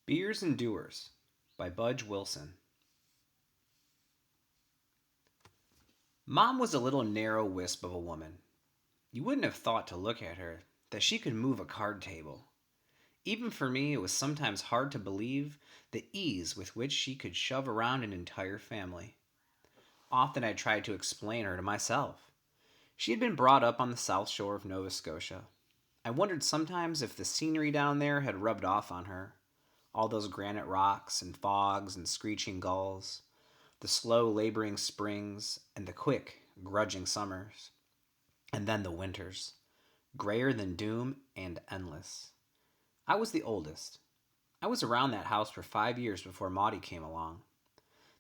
Be-ers and Doers by Budge Wilson. Mom was a little narrow wisp of a woman. You wouldn't have thought to look at her that she could move a card table. Even for me, it was sometimes hard to believe the ease with which she could shove around an entire family. Often I tried to explain her to myself. She had been brought up on the south shore of Nova Scotia. I wondered sometimes if the scenery down there had rubbed off on her. All those granite rocks and fogs and screeching gulls, the slow laboring springs and the quick, grudging summers. And then the winters, grayer than doom and endless. I was the oldest. I was around that house for 5 years before Maudie came along.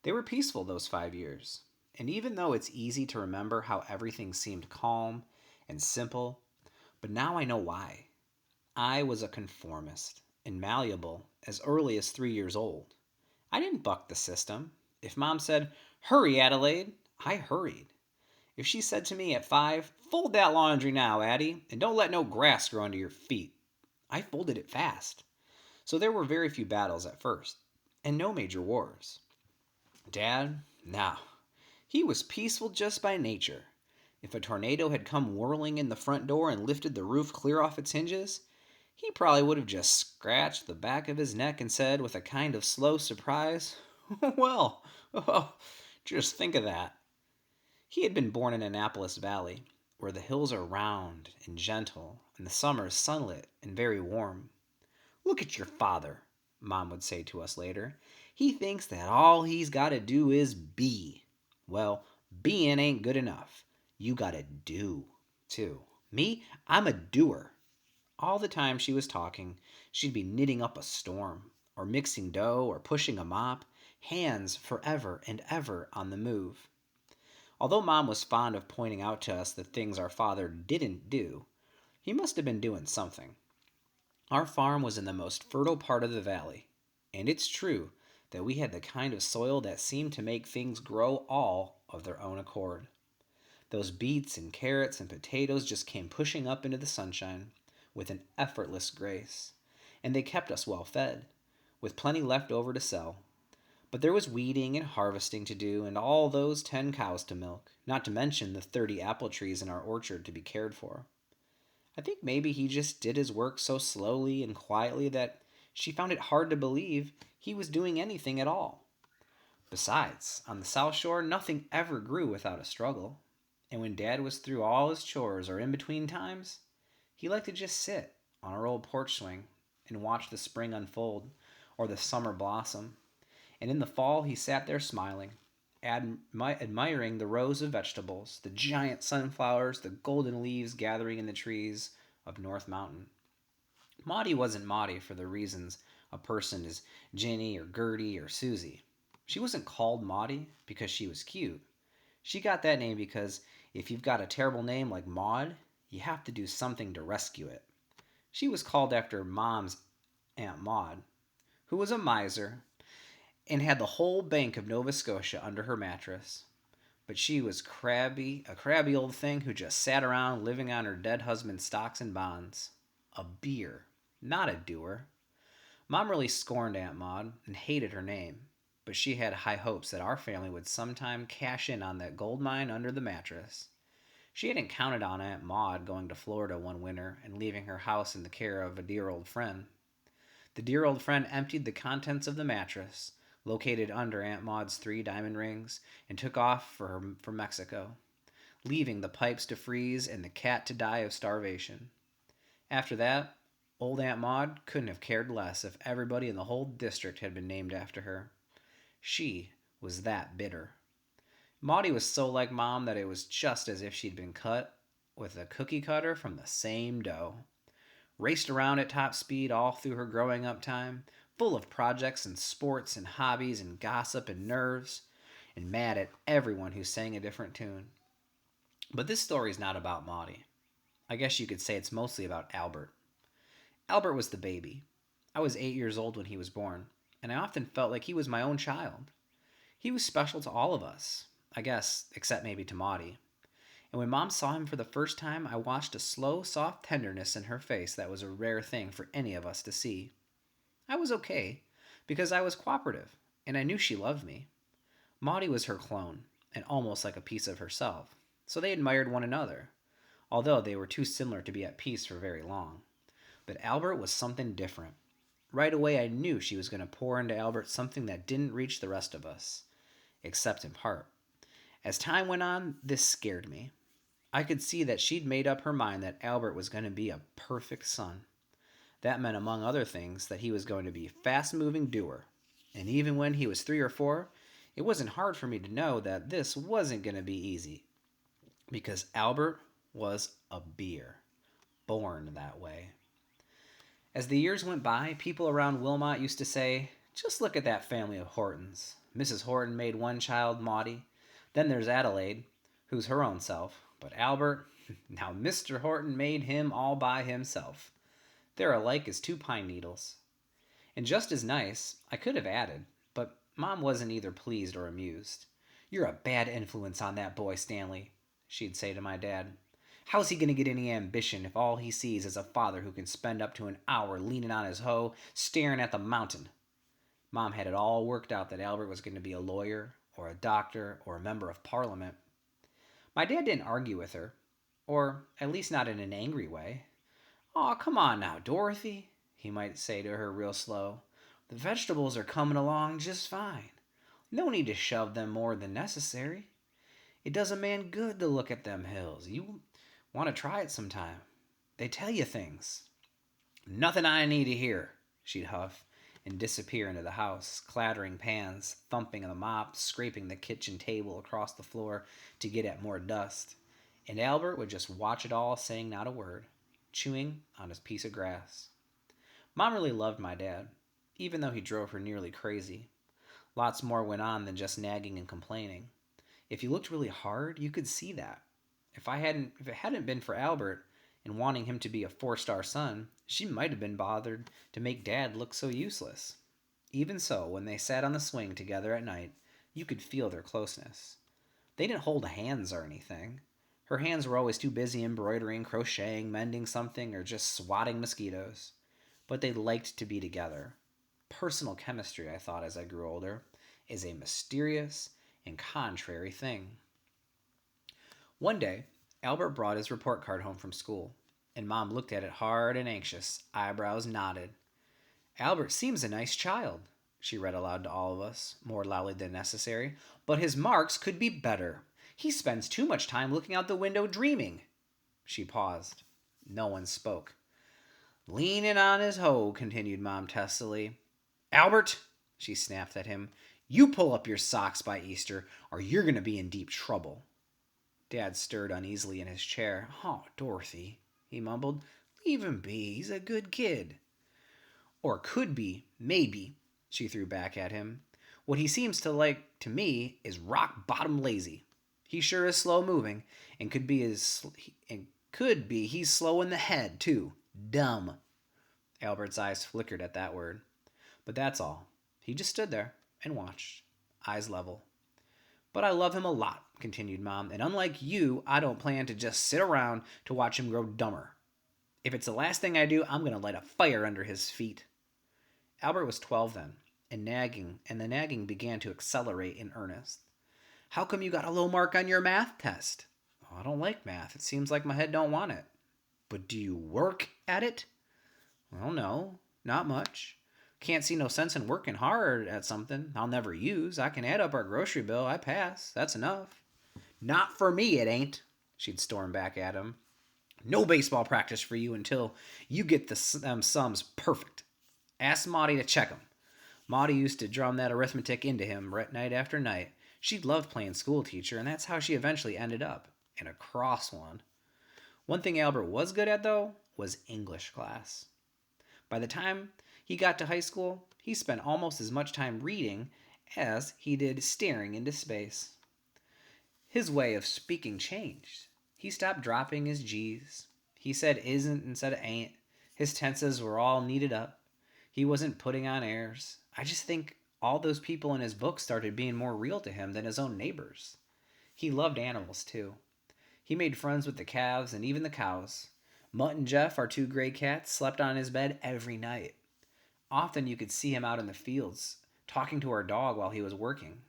They were peaceful those 5 years, and even though it's easy to remember how everything seemed calm and simple, but now I know why. I was a conformist and malleable as early as 3 years old. I didn't buck the system. If Mom said, "Hurry, Adelaide," I hurried. If she said to me at 5, "Fold that laundry now, Addie, and don't let no grass grow under your feet," I folded it fast. So there were very few battles at first, and no major wars. Dad, now, he was peaceful just by nature. If a tornado had come whirling in the front door and lifted the roof clear off its hinges, he probably would have just scratched the back of his neck and said, with a kind of slow surprise, "Well, oh, just think of that." He had been born in Annapolis Valley, where the hills are round and gentle, and the summers sunlit and very warm. "Look at your father," Mom would say to us later. "He thinks that all he's got to do is be." Well, being ain't good enough. You got to do, too. Me, I'm a doer. All the time she was talking, she'd be knitting up a storm, or mixing dough, or pushing a mop, hands forever and ever on the move. Although Mom was fond of pointing out to us the things our father didn't do, he must have been doing something. Our farm was in the most fertile part of the valley, and it's true that we had the kind of soil that seemed to make things grow all of their own accord. Those beets and carrots and potatoes just came pushing up into the sunshine with an effortless grace, and they kept us well fed, with plenty left over to sell. But there was weeding and harvesting to do, and all those 10 cows to milk, not to mention the 30 apple trees in our orchard to be cared for. I think maybe he just did his work so slowly and quietly that she found it hard to believe he was doing anything at all. Besides, on the South Shore, nothing ever grew without a struggle. And when Dad was through all his chores or in between times, he liked to just sit on our old porch swing and watch the spring unfold or the summer blossom. And in the fall, he sat there smiling, admiring the rows of vegetables, the giant sunflowers, the golden leaves gathering in the trees of North Mountain. Maudie wasn't Maudie for the reasons a person is Ginny or Gertie or Susie. She wasn't called Maudie because she was cute. She got that name because if you've got a terrible name like Maud, you have to do something to rescue it. She was called after Mom's Aunt Maud, who was a miser and had the whole bank of Nova Scotia under her mattress. But she was a crabby old thing who just sat around living on her dead husband's stocks and bonds. A beer, not a doer. Mom really scorned Aunt Maud and hated her name, but she had high hopes that our family would sometime cash in on that gold mine under the mattress. She hadn't counted on Aunt Maud going to Florida one winter and leaving her house in the care of a dear old friend. The dear old friend emptied the contents of the mattress, located under Aunt Maud's 3 diamond rings, and took off for Mexico, leaving the pipes to freeze and the cat to die of starvation. After that, old Aunt Maud couldn't have cared less if everybody in the whole district had been named after her. She was that bitter. Maudie was so like Mom that it was just as if she'd been cut with a cookie cutter from the same dough. Raced around at top speed all through her growing up time, full of projects and sports and hobbies and gossip and nerves, and mad at everyone who sang a different tune. But this story's not about Maudie. I guess you could say it's mostly about Albert. Albert was the baby. I was 8 years old when he was born, and I often felt like he was my own child. He was special to all of us, I guess, except maybe to Maudie. And when Mom saw him for the first time, I watched a slow, soft tenderness in her face that was a rare thing for any of us to see. I was okay. because I was cooperative, and I knew she loved me. Maudie was her clone, and almost like a piece of herself, so they admired one another, although they were too similar to be at peace for very long. But Albert was something different. Right away, I knew she was going to pour into Albert something that didn't reach the rest of us, except in part. As time went on, this scared me. I could see that she'd made up her mind that Albert was going to be a perfect son. That meant, among other things, that he was going to be a fast-moving doer. And even when he was 3 or 4, it wasn't hard for me to know that this wasn't going to be easy. Because Albert was a Be-er, born that way. As the years went by, people around Wilmot used to say, "Just look at that family of Hortons. Mrs. Horton made one child, Maudie. Then there's Adelaide, who's her own self. But Albert, now Mr. Horton made him all by himself. They're alike as two pine needles." And just as nice, I could have added, but Mom wasn't either pleased or amused. "You're a bad influence on that boy, Stanley," she'd say to my dad. "How's he going to get any ambition if all he sees is a father who can spend up to an hour leaning on his hoe, staring at the mountain?" Mom had it all worked out that Albert was going to be a lawyer, or a doctor, or a member of Parliament. My dad didn't argue with her, or at least not in an angry way. "Aw, come on now, Dorothy," he might say to her real slow. "The vegetables are coming along just fine. No need to shove them more than necessary. It does a man good to look at them hills. You want to try it sometime. They tell you things." "Nothing I need to hear," she'd huff, and disappear into the house, clattering pans, thumping the mop, scraping the kitchen table across the floor to get at more dust. And Albert would just watch it all, saying not a word, chewing on his piece of grass. Mom really loved my dad, even though he drove her nearly crazy. Lots more went on than just nagging and complaining. If you looked really hard, you could see that. If it hadn't been for Albert and wanting him to be a 4-star son, she might have been bothered to make Dad look so useless. Even so, when they sat on the swing together at night, you could feel their closeness. They didn't hold hands or anything. Her hands were always too busy embroidering, crocheting, mending something, or just swatting mosquitoes. But they liked to be together. Personal chemistry, I thought as I grew older, is a mysterious and contrary thing. One day, Albert brought his report card home from school, and Mom looked at it hard and anxious, eyebrows knotted. "Albert seems a nice child," she read aloud to all of us, more loudly than necessary, "but his marks could be better. He spends too much time looking out the window dreaming." She paused. No one spoke. "Leaning on his hoe," continued Mom testily. "Albert," she snapped at him, "you pull up your socks by Easter, or you're going to be in deep trouble." Dad stirred uneasily in his chair. "Oh, Dorothy," he mumbled, "leave him be. He's a good kid." "Or could be, maybe," she threw back at him. "What he seems to like to me is rock-bottom lazy. He sure is slow-moving, and could be he's slow in the head, too. Dumb." Albert's eyes flickered at that word. But that's all. He just stood there and watched, eyes level. "But I love him a lot," continued Mom, "and unlike you, I don't plan to just sit around to watch him grow dumber. If it's the last thing I do, I'm going to light a fire under his feet." Albert was 12 then, and the nagging began to accelerate in earnest. "How come you got a low mark on your math test?" "Oh, I don't like math. It seems like my head don't want it." "But do you work at it?" "Well, no, not much. Can't see no sense in working hard at something I'll never use. I can add up our grocery bill. I pass. That's enough." "Not for me, it ain't," she'd storm back at him. "No baseball practice for you until you get them sums perfect. Ask Maudie to check 'em. Maudie used to drum that arithmetic into him night after night. She loved playing school teacher, and that's how she eventually ended up, and a cross one. One thing Albert was good at, though, was English class. By the time he got to high school, he spent almost as much time reading as he did staring into space. His way of speaking changed. He stopped dropping his G's. He said isn't instead of ain't. His tenses were all neated up. He wasn't putting on airs. I just think all those people in his book started being more real to him than his own neighbors. He loved animals, too. He made friends with the calves and even the cows. Mutt and Jeff, our two gray cats, slept on his bed every night. Often you could see him out in the fields, talking to our dog while he was working.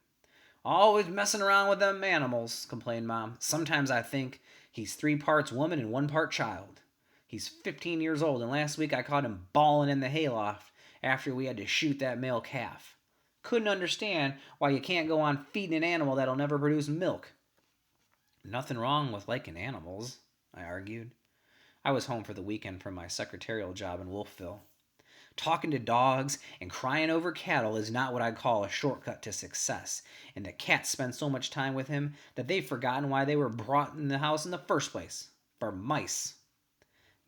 Always messing around with them animals, complained Mom. Sometimes I think he's 3 parts woman and 1 part child. He's 15 years old, and last week I caught him bawling in the hayloft after we had to shoot that male calf. Couldn't understand why you can't go on feeding an animal that'll never produce milk. Nothing wrong with liking animals, I argued. I was home for the weekend from my secretarial job in Wolfville. Talking to dogs and crying over cattle is not what I'd call a shortcut to success, and the cats spend so much time with him that they've forgotten why they were brought in the house in the first place. For mice.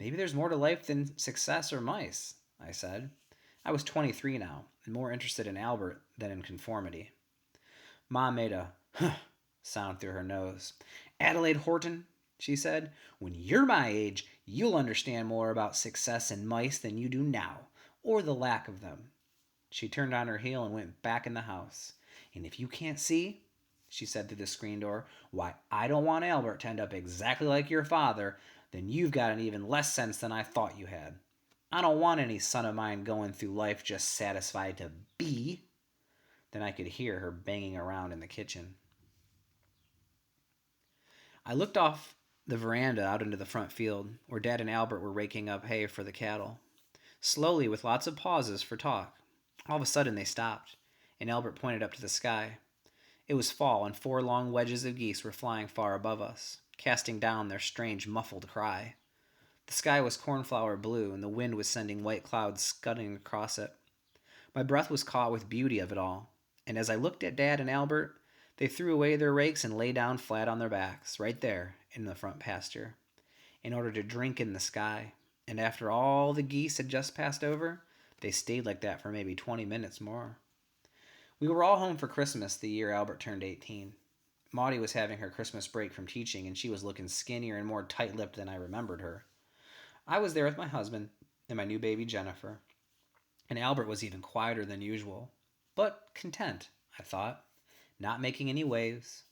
Maybe there's more to life than success or mice, I said. I was 23 now, and more interested in Albert than in conformity. Mom made a huh sound through her nose. Adelaide Horton, she said, when you're my age, you'll understand more about success and mice than you do now, or the lack of them. She turned on her heel and went back in the house. And if you can't see, she said through the screen door, why I don't want Albert to end up exactly like your father, then you've got an even less sense than I thought you had. I don't want any son of mine going through life just satisfied to be. Then I could hear her banging around in the kitchen. I looked off the veranda out into the front field, where Dad and Albert were raking up hay for the cattle. Slowly, with lots of pauses for talk. All of a sudden they stopped, and Albert pointed up to the sky. It was fall, and 4 long wedges of geese were flying far above us, casting down their strange muffled cry. The sky was cornflower blue, and the wind was sending white clouds scudding across it. My breath was caught with beauty of it all, and as I looked at Dad and Albert, they threw away their rakes and lay down flat on their backs, right there in the front pasture, in order to drink in the sky. And after all the geese had just passed over, they stayed like that for maybe 20 minutes more. We were all home for Christmas the year Albert turned 18. Maudie was having her Christmas break from teaching, and she was looking skinnier and more tight-lipped than I remembered her. I was there with my husband and my new baby Jennifer, and Albert was even quieter than usual, but content, I thought, not making any waves.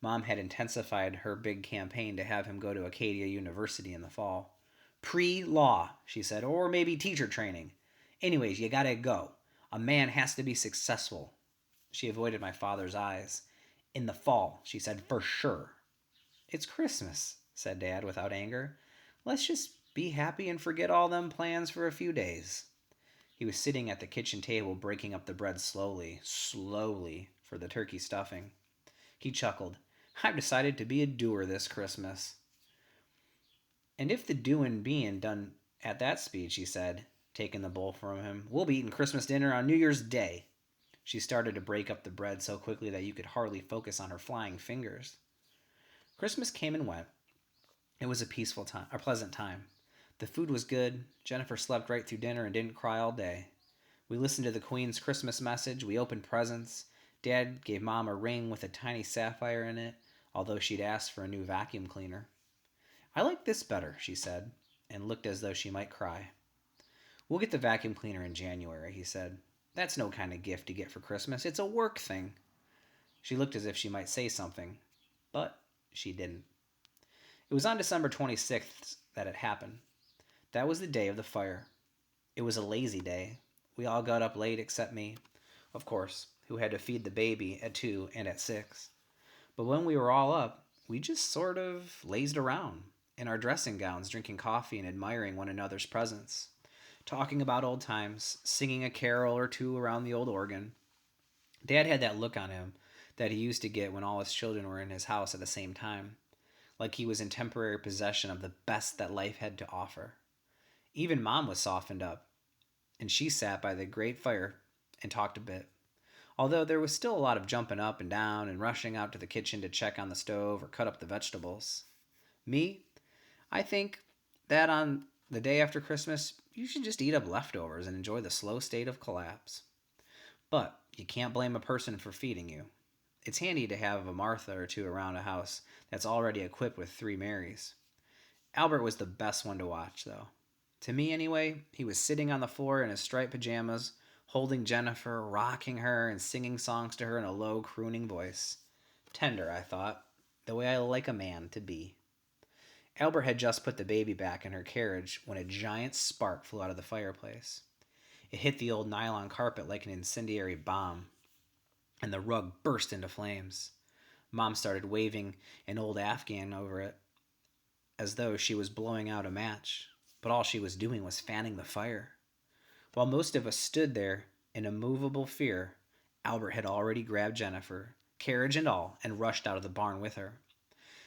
Mom had intensified her big campaign to have him go to Acadia University in the fall. Pre-law, she said, or maybe teacher training. Anyways, you gotta go. A man has to be successful. She avoided my father's eyes. In the fall, she said, for sure. It's Christmas, said Dad without anger. Let's just be happy and forget all them plans for a few days. He was sitting at the kitchen table breaking up the bread slowly, for the turkey stuffing. He chuckled. I've decided to be a doer this Christmas. And if the doing being done at that speed, she said, taking the bowl from him, we'll be eating Christmas dinner on New Year's Day. She started to break up the bread so quickly that you could hardly focus on her flying fingers. Christmas came and went. It was a pleasant time. The food was good. Jennifer slept right through dinner and didn't cry all day. We listened to the Queen's Christmas message. We opened presents. Dad gave Mom a ring with a tiny sapphire in it, although she'd asked for a new vacuum cleaner. I like this better, she said, and looked as though she might cry. We'll get the vacuum cleaner in January, he said. That's no kind of gift to get for Christmas. It's a work thing. She looked as if she might say something, but she didn't. It was on December 26th that it happened. That was the day of the fire. It was a lazy day. We all got up late except me, of course, who had to feed the baby at 2 and at 6. But when we were all up, we just sort of lazed around in our dressing gowns, drinking coffee and admiring one another's presents, talking about old times, singing a carol or two around the old organ. Dad had that look on him that he used to get when all his children were in his house at the same time, like he was in temporary possession of the best that life had to offer. Even Mom was softened up, and she sat by the great fire and talked a bit, although there was still a lot of jumping up and down and rushing out to the kitchen to check on the stove or cut up the vegetables. Me, I think that on the day after Christmas, you should just eat up leftovers and enjoy the slow state of collapse. But you can't blame a person for feeding you. It's handy to have a Martha or two around a house that's already equipped with 3 Marys. Albert was the best one to watch, though. To me, anyway, he was sitting on the floor in his striped pajamas, holding Jennifer, rocking her, and singing songs to her in a low, crooning voice. Tender, I thought, the way I like a man to be. Albert had just put the baby back in her carriage when a giant spark flew out of the fireplace. It hit the old nylon carpet like an incendiary bomb, and the rug burst into flames. Mom started waving an old Afghan over it as though she was blowing out a match, but all she was doing was fanning the fire. While most of us stood there in immovable fear, Albert had already grabbed Jennifer, carriage and all, and rushed out of the barn with her.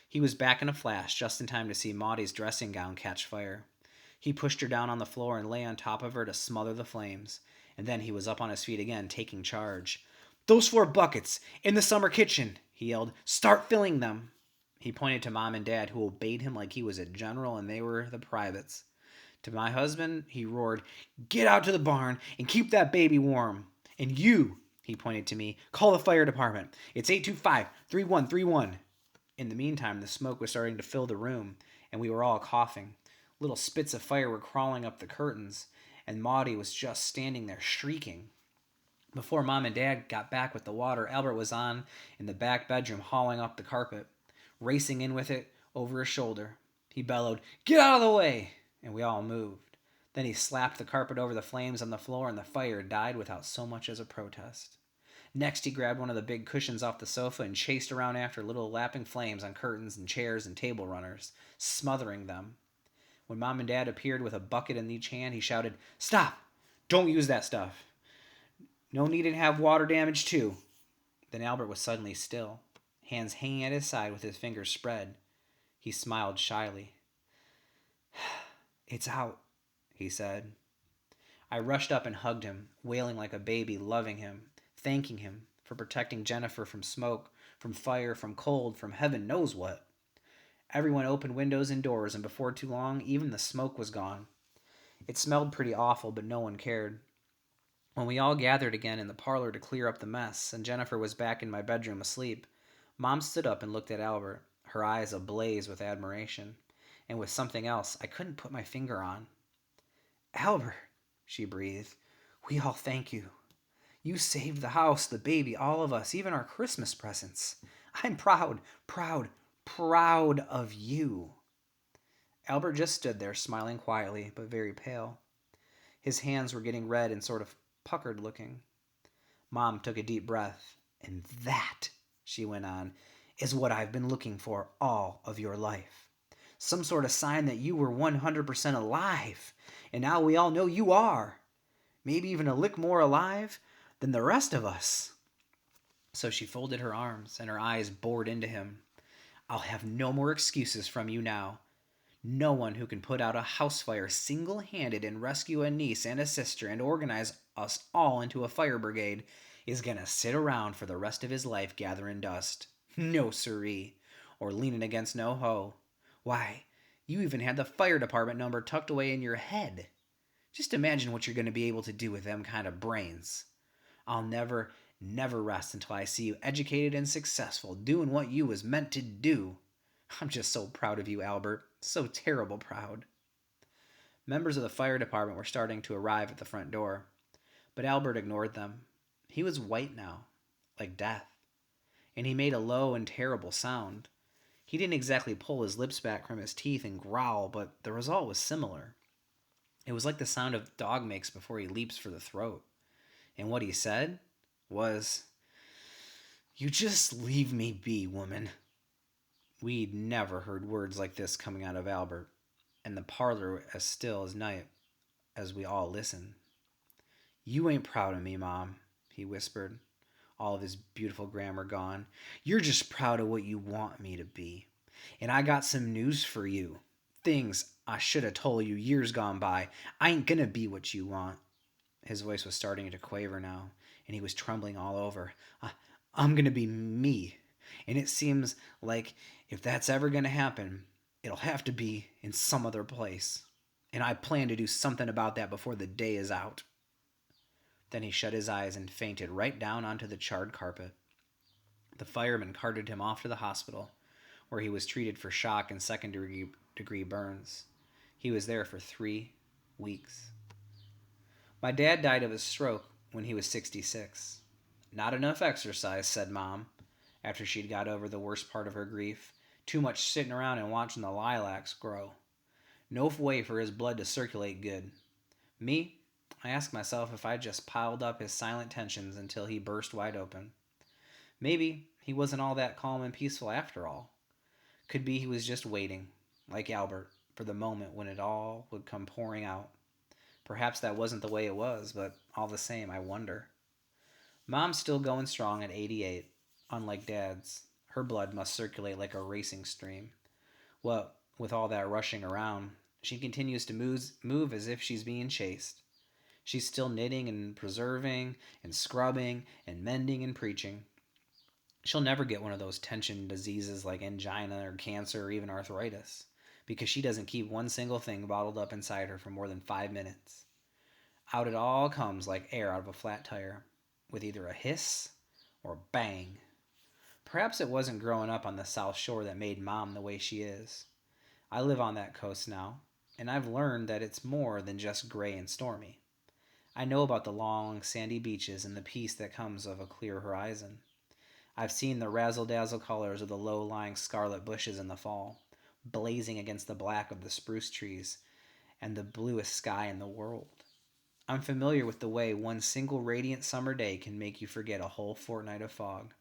He was back in a flash, just in time to see Maudie's dressing gown catch fire. He pushed her down on the floor and lay on top of her to smother the flames, and then he was up on his feet again, taking charge. "Those 4 buckets, in the summer kitchen," he yelled. "Start filling them." He pointed to Mom and Dad, who obeyed him like he was a general and they were the privates. To my husband, he roared, "Get out to the barn and keep that baby warm. And you," he pointed to me, "call the fire department. It's 825-3131. In the meantime, the smoke was starting to fill the room, and we were all coughing. Little spits of fire were crawling up the curtains, and Maudie was just standing there shrieking. Before Mom and Dad got back with the water, Albert was on in the back bedroom hauling up the carpet, racing in with it over his shoulder. He bellowed, "Get out of the way!" and we all moved. Then he slapped the carpet over the flames on the floor, and the fire died without so much as a protest. Next, he grabbed one of the big cushions off the sofa and chased around after little lapping flames on curtains and chairs and table runners, smothering them. When Mom and Dad appeared with a bucket in each hand, he shouted, "Stop! Don't use that stuff. No need to have water damage, too." Then Albert was suddenly still, hands hanging at his side with his fingers spread. He smiled shyly. "It's out," he said. I rushed up and hugged him, wailing like a baby, loving him, thanking him for protecting Jennifer from smoke, from fire, from cold, from heaven knows what. Everyone opened windows and doors, and before too long, even the smoke was gone. It smelled pretty awful, but no one cared. When we all gathered again in the parlor to clear up the mess, and Jennifer was back in my bedroom asleep, Mom stood up and looked at Albert, her eyes ablaze with admiration, and with something else I couldn't put my finger on. "Albert," she breathed, "we all thank you. You saved the house, the baby, all of us, even our Christmas presents. I'm proud, proud, proud of you." Albert just stood there, smiling quietly, but very pale. His hands were getting red and sort of puckered looking. Mom took a deep breath. "And that," she went on, "is what I've been looking for all of your life. Some sort of sign that you were 100% alive. And now we all know you are. Maybe even a lick more alive than the rest of us." So she folded her arms, and her eyes bored into him. "I'll have no more excuses from you now. No one who can put out a house fire single-handed and rescue a niece and a sister and organize us all into a fire brigade is gonna sit around for the rest of his life gathering dust. No siree. Or leaning against no hoe. Why, you even had the fire department number tucked away in your head. Just imagine what you're going to be able to do with them kind of brains. I'll never rest until I see you educated and successful, doing what you was meant to do. I'm just so proud of you, Albert. So terrible proud." Members of the fire department were starting to arrive at the front door, but Albert ignored them. He was white now, like death, and he made a low and terrible sound. He didn't exactly pull his lips back from his teeth and growl, but the result was similar. It was like the sound a dog makes before he leaps for the throat. And what he said was, "You just leave me be, woman." We'd never heard words like this coming out of Albert, and the parlor as still as night as we all listened. "You ain't proud of me, Mom," he whispered, all of his beautiful grammar gone. "You're just proud of what you want me to be. And I got some news for you. Things I should have told you years gone by. I ain't gonna be what you want." His voice was starting to quaver now, and he was trembling all over. I'm gonna be me. And it seems like if that's ever gonna happen, it'll have to be in some other place. And I plan to do something about that before the day is out." Then he shut his eyes and fainted right down onto the charred carpet. The firemen carted him off to the hospital, where he was treated for shock and second-degree burns. He was there for 3 weeks. My dad died of a stroke when he was 66. "Not enough exercise," said Mom, after she'd got over the worst part of her grief. "Too much sitting around and watching the lilacs grow. No way for his blood to circulate good. Me, I ask myself if I just piled up his silent tensions until he burst wide open. Maybe he wasn't all that calm and peaceful after all. Could be he was just waiting, like Albert, for the moment when it all would come pouring out. Perhaps that wasn't the way it was, but all the same, I wonder. Mom's still going strong at 88, unlike Dad's. Her blood must circulate like a racing stream. What with all that rushing around, she continues to move as if she's being chased. She's still knitting and preserving and scrubbing and mending and preaching. She'll never get one of those tension diseases like angina or cancer or even arthritis because she doesn't keep one single thing bottled up inside her for more than 5 minutes. Out it all comes like air out of a flat tire, with either a hiss or bang. Perhaps it wasn't growing up on the South Shore that made Mom the way she is. I live on that coast now, and I've learned that it's more than just gray and stormy. I know about the long, sandy beaches and the peace that comes of a clear horizon. I've seen the razzle-dazzle colors of the low-lying scarlet bushes in the fall, blazing against the black of the spruce trees and the bluest sky in the world. I'm familiar with the way one single radiant summer day can make you forget a whole fortnight of fog,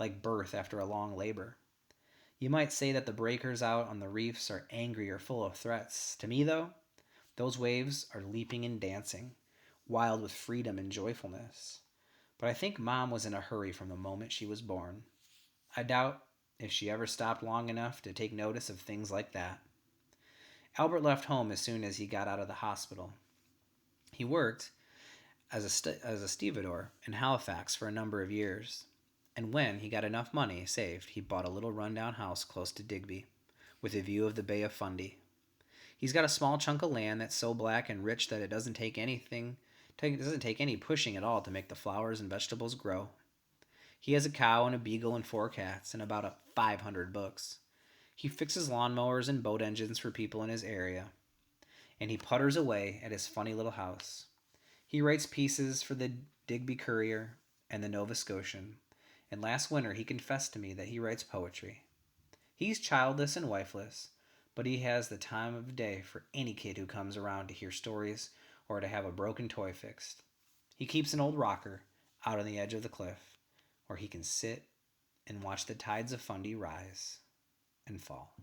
like birth after a long labor. You might say that the breakers out on the reefs are angry or full of threats. To me, though, those waves are leaping and dancing, wild with freedom and joyfulness. But I think Mom was in a hurry from the moment she was born. I doubt if she ever stopped long enough to take notice of things like that. Albert left home as soon as he got out of the hospital. He worked as a stevedore in Halifax for a number of years, and when he got enough money saved, he bought a little rundown house close to Digby, with a view of the Bay of Fundy. He's got a small chunk of land that's so black and rich that it doesn't take any pushing at all to make the flowers and vegetables grow. He has a cow and a beagle and 4 cats and about 500 books. He fixes lawnmowers and boat engines for people in his area, and he putters away at his funny little house. He writes pieces for the Digby Courier and the Nova Scotian, and last winter he confessed to me that he writes poetry. He's childless and wifeless, but he has the time of day for any kid who comes around to hear stories or to have a broken toy fixed. He keeps an old rocker out on the edge of the cliff where he can sit and watch the tides of Fundy rise and fall.